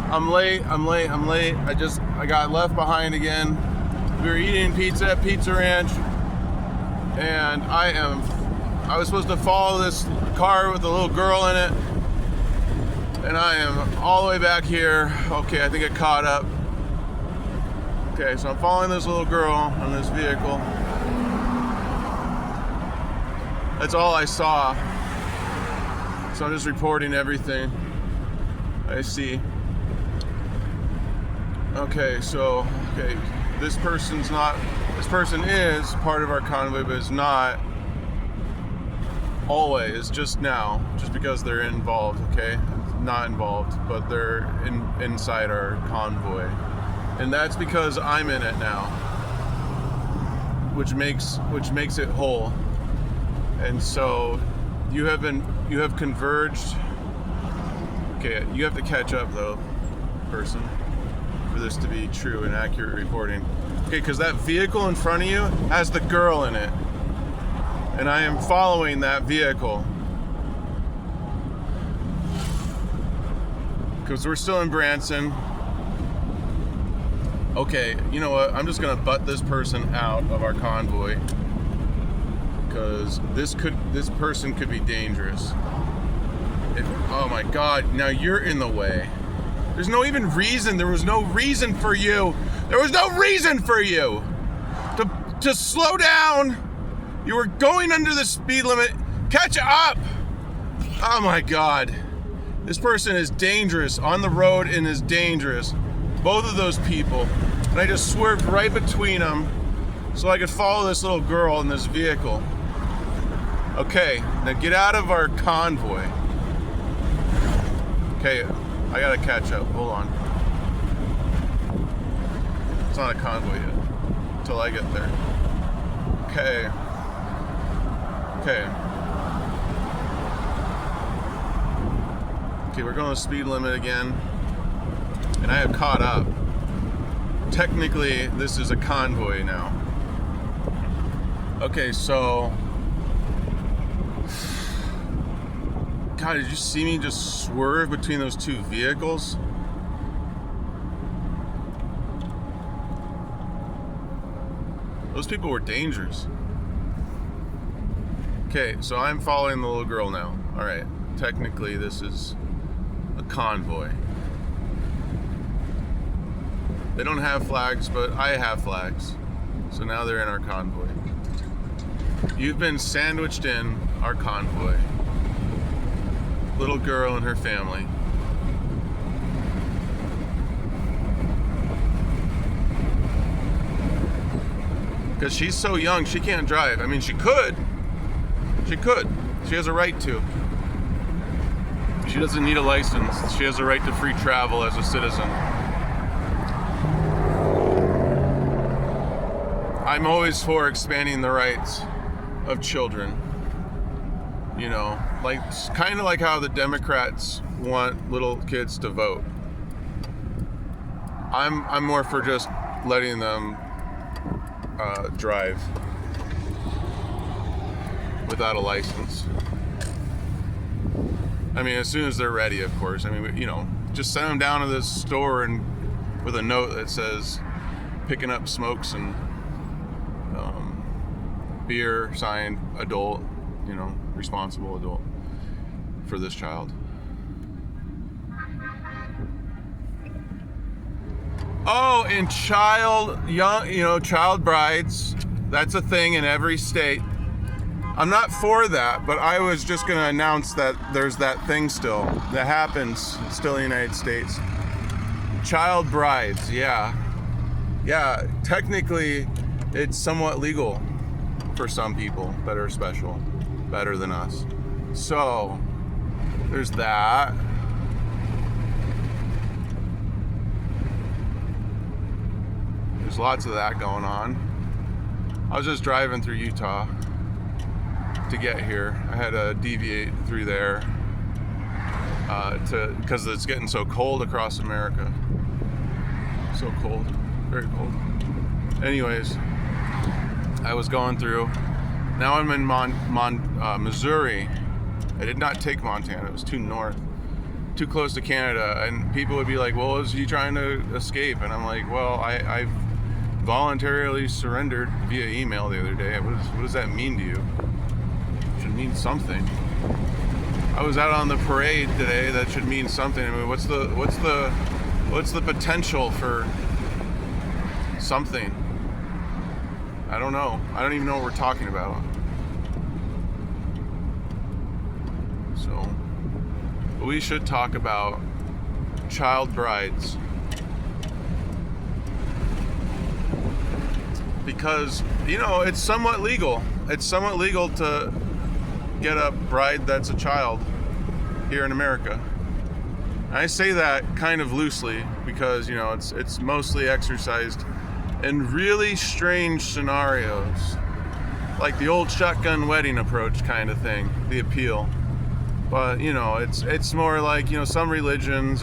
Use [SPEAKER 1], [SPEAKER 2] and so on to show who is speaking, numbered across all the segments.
[SPEAKER 1] I'm late. I got left behind again. We were eating pizza at Pizza Ranch, and I was supposed to follow this car with a little girl in it, and I am all the way back here. Okay, I think it caught up. Okay, so I'm following this little girl on this vehicle. That's all I saw. So I'm just reporting everything I see. Okay, this person is part of our convoy, but is not always, just now, just because they're involved, okay? Not involved, but they're inside our convoy. And that's because I'm in it now, which makes it whole. And so you have converged. Okay, you have to catch up though, person, for this to be true and accurate reporting. Okay, because that vehicle in front of you has the girl in it, and I am following that vehicle because we're still in Branson. Okay, you know what? I'm just gonna butt this person out of our convoy because this person could be dangerous. Oh my God! Now you're in the way. There's no even reason. There was no reason for you. There was no reason for you to slow down. You were going under the speed limit. Catch up! Oh my God! This person is dangerous on the road and is dangerous. Both of those people. And I just swerved right between them so I could follow this little girl in this vehicle. Okay, now get out of our convoy. Okay, I gotta catch up. Hold on. It's not a convoy yet. Until I get there. Okay. Okay, we're going the speed limit again. And I have caught up. Technically, this is a convoy now. Okay, so... God, did you see me just swerve between those two vehicles? Those people were dangerous. Okay, so I'm following the little girl now. Alright, technically this is a convoy. They don't have flags, but I have flags. So now they're in our convoy. You've been sandwiched in our convoy. Little girl and her family. Because she's so young, she can't drive. I mean, she could. She could. She has a right to. She doesn't need a license. She has a right to free travel as a citizen. I'm always for expanding the rights of children. You know, like kind of like how the Democrats want little kids to vote. I'm more for just letting them drive without a license. I mean, as soon as they're ready, of course. I mean, you know, just send them down to this store and with a note that says picking up smokes and beer, signed adult, you know, responsible adult for this child. Oh, and child brides, that's a thing in every state. I'm not for that, but I was just going to announce that there's that thing still that happens still in the United States. Child brides, yeah. Yeah, technically it's somewhat legal for some people that are special, better than us. So, there's that. There's lots of that going on. I was just driving through Utah to get here. I had to deviate through there because it's getting so cold across America. So cold, very cold. Anyways, I was going through. Now I'm in Missouri. I did not take Montana. It was too north. too close to Canada, and people would be like, well, is he trying to escape? And I'm like, well, I voluntarily surrendered via email the other day. What does that mean to you? It should mean something. I was out on the parade today. That should mean something. I mean, what's the potential for something? I don't know. I don't even know what we're talking about. So, we should talk about child brides. Because, you know, it's somewhat legal. It's somewhat legal to get a bride that's a child here in America. And I say that kind of loosely because, you know, it's mostly exercised in really strange scenarios. Like the old shotgun wedding approach kind of thing, the appeal. But, you know, it's more like, you know, some religions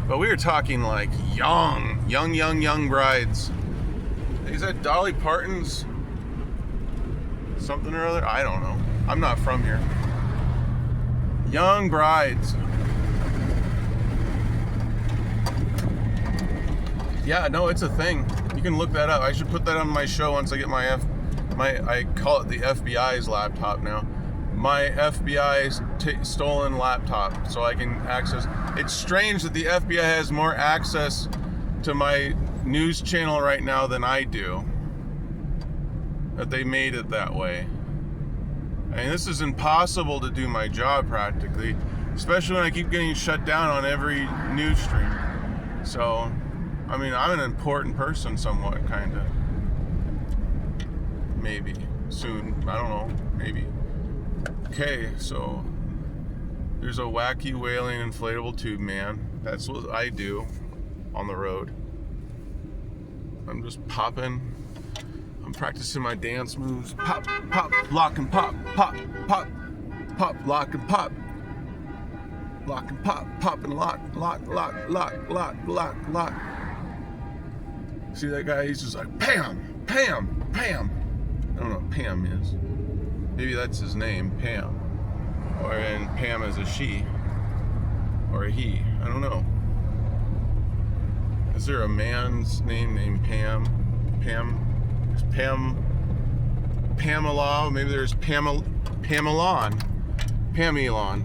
[SPEAKER 1] but we were talking like young brides. Is that Dolly Parton's something or other? I don't know. I'm not from here. Young brides. Yeah, no, it's a thing. You can look that up. I should put that on my show once I get I call it the FBI's laptop now. My FBI's stolen laptop, so I can access. It's strange that the FBI has more access to my news channel right now than I do. That they made it that way. I mean, this is impossible to do my job practically, especially when I keep getting shut down on every news stream. So, I mean, I'm an important person somewhat, kind of. Maybe. Soon. I don't know. Maybe. Okay, so there's a wacky wailing inflatable tube man. That's what I do on the road. I'm just popping. I'm practicing my dance moves. Pop, pop, lock and pop, pop, pop, pop, lock and pop. Lock and pop, pop and lock, lock, lock, lock, lock, lock, lock. See that guy? He's just like, Pam, Pam, Pam. I don't know what Pam is. Maybe that's his name, Pam. And Pam is a she. Or a he. I don't know. Is there a man's name named Pam? Is Pamela? Maybe there's Pamelon. Pamelon.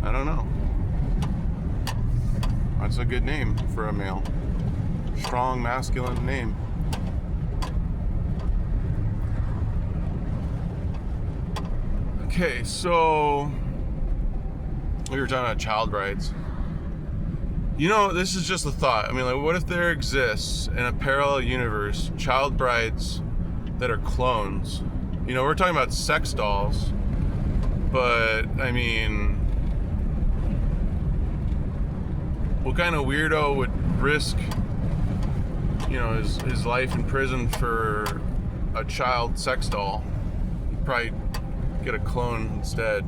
[SPEAKER 1] I don't know. That's a good name for a male. Strong masculine name. Okay, so we were talking about child brides. You know, this is just a thought. I mean, like, what if there exists in a parallel universe child brides that are clones? You know, we're talking about sex dolls, but I mean, what kind of weirdo would risk, you know, his life in prison for a child sex doll? He'd probably get a clone instead.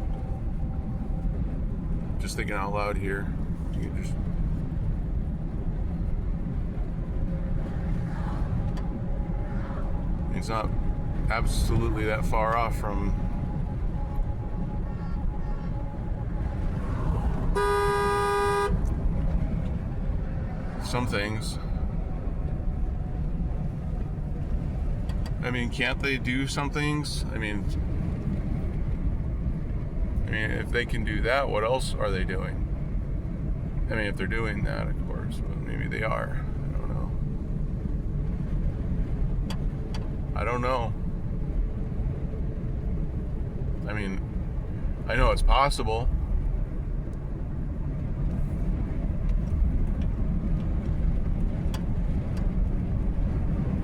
[SPEAKER 1] Just thinking out loud here. You can just it's not absolutely that far off from some things. I mean, can't they do some things? I mean, if they can do that, what else are they doing? I mean, if they're doing that, of course, but maybe they are. I don't know. I mean, I know it's possible.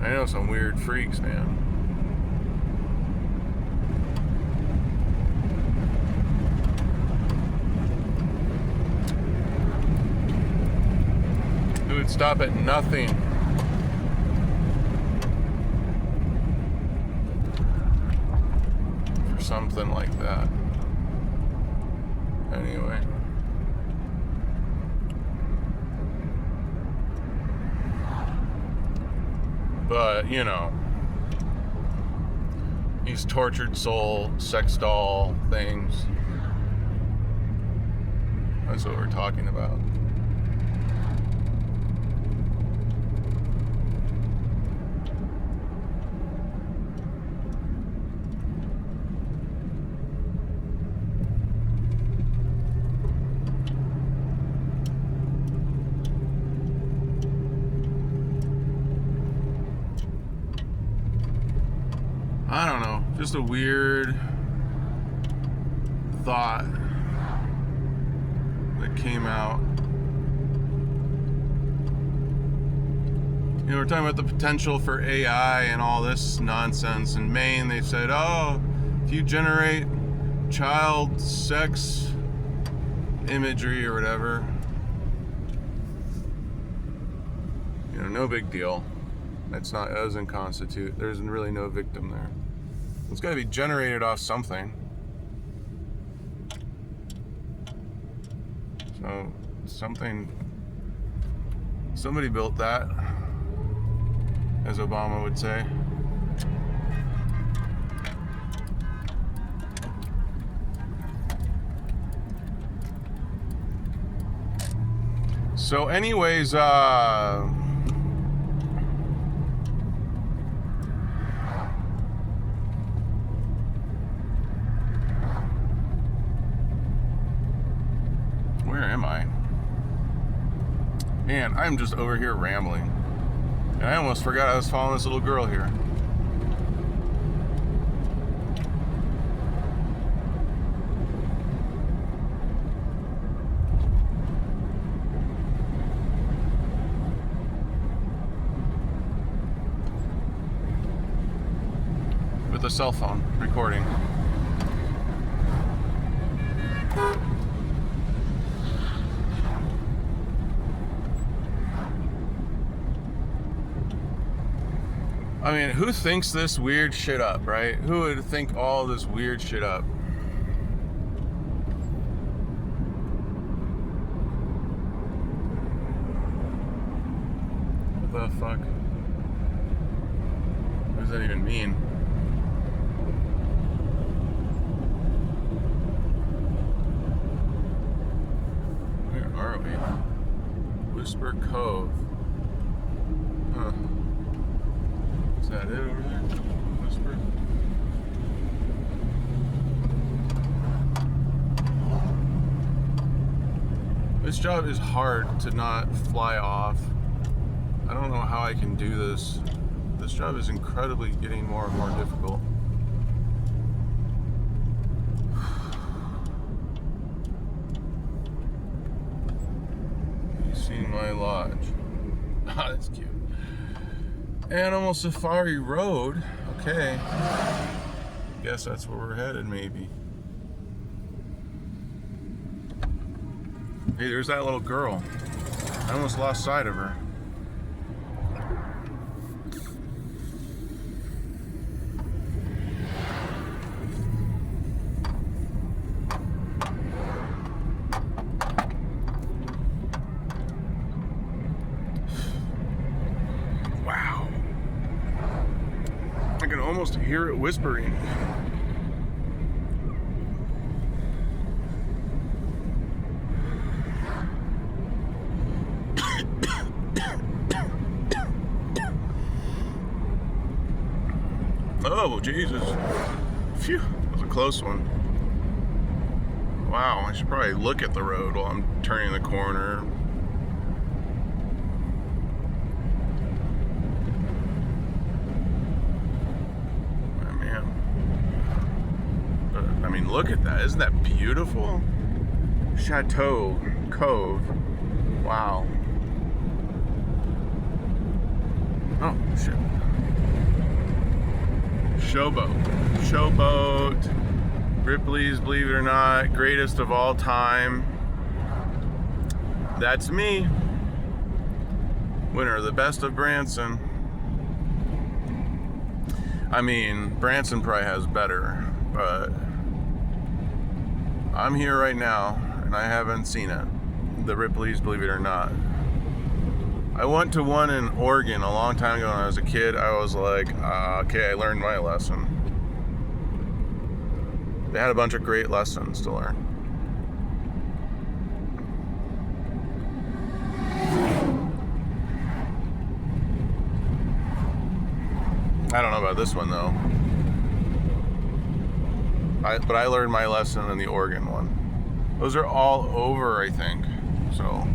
[SPEAKER 1] I know some weird freaks, man. Who would stop at nothing for something like that. Anyway. But, you know, these tortured soul sex doll things. That's what we're talking about. I don't know, just a weird thought that came out. You know, we're talking about the potential for AI and all this nonsense. In Maine, they said, oh, if you generate child sex imagery or whatever, you know, no big deal. That doesn't constitute, there's really no victim there. It's got to be generated off something. So, somebody built that, as Obama would say. So anyways, where am I? Man, I'm just over here rambling. And I almost forgot I was following this little girl here. With a cell phone recording. I mean, who thinks this weird shit up, right? Who would think all this weird shit up? What the fuck? What does that even mean? Where are we? Whisper Cove. Huh. Is that it over there? Whisper? This job is hard to not fly off. I don't know how I can do this. This job is incredibly getting more and more difficult. You've seen my lodge. Ah, that's cute. Animal Safari Road. Okay. Guess that's where we're headed, maybe. Hey, there's that little girl. I almost lost sight of her. Wow. I can almost hear it whispering. Oh, Jesus. Phew, that was a close one. Wow, I should probably look at the road while I'm turning the corner. Oh, man. But, I mean, look at that. Isn't that beautiful? Chateau Cove. Wow. Oh, shit. Showboat. Ripley's, believe it or not, greatest of all time. That's me. Winner of the Best of Branson. I mean, Branson probably has better, but I'm here right now and I haven't seen it. The Ripley's, believe it or not. I went to one in Oregon a long time ago when I was a kid. I was like, okay, I learned my lesson. They had a bunch of great lessons to learn. I don't know about this one though. But I learned my lesson in the Oregon one. Those are all over, I think. So